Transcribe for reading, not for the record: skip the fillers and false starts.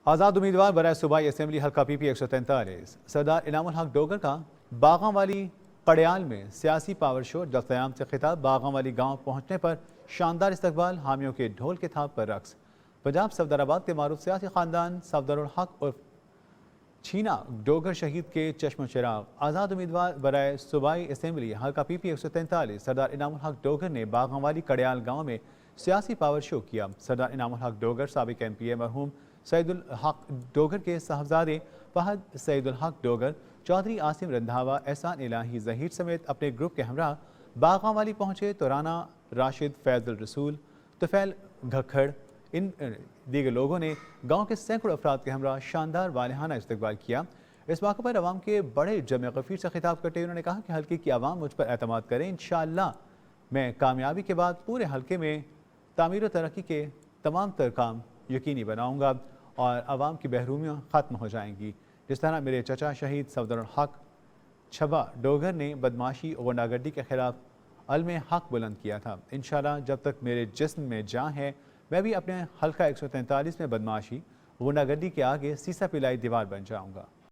आज़ाद उम्मीदवार बराए सूबाई असम्बली हल्का PP 143 सरदार इनामुल हक डोगर का बागांवाली कड़याल में सियासी पावर शो जलक़याम से खिताब। बागांवाली गांव पहुंचने पर शानदार इस्तकबाल, हामियों के ढोल के थाप पर रक्स। पंजाब सफदराबाद के मारूफ सियासी खानदान सफदरुल हक और छीना डोगर शहीद के चश्म चिराग। आज़ाद उम्मीदवार बराए सूबाई असम्बली हल्का PP 143 सरदार इनामुल हक डोगर ने बागांवाली कड़याल गाँव में सियासी पावर शो किया। सरदार इनामुल हक डोगर साबिक MPA मरहूम सईदुल हक डोगर के साहबजादे फहद सईदुल हक डोगर, चौधरी आसिम रंधावा, एहसान इलाही जहीर समेत अपने ग्रुप के हमरा बागांवाली पहुंचे तो राना राशिद, फैजुल रसूल, तुफैल घखड़, इन दीगर लोगों ने गांव के सैकड़ों अफराद के हमरा शानदार वालिहाना इस्तकबाल किया। इस मौके पर अवाम के बड़े जमे गफीर से खिताब करते हुए उन्होंने कहा कि हल्के की आवाम मुझ पर एतमाद करें। इंशाअल्लाह मैं कामयाबी के बाद पूरे हल्के में तामीर व तरक्की के तमाम तर काम यकीनी बनाऊंगा और आवाम की बहरूमियाँ ख़त्म हो जाएंगी। जिस तरह मेरे चचा शहीद सफदरुल हक छबा डोगर ने बदमाशी और गुंडागर्दी के खिलाफ अलमे हक बुलंद किया था। इंशाअल्लाह जब तक मेरे जिस्म में जान है मैं भी अपने हल्का 143 में बदमाशी गुंडागर्दी के आगे सीसा पिलाई दीवार बन जाऊँगा।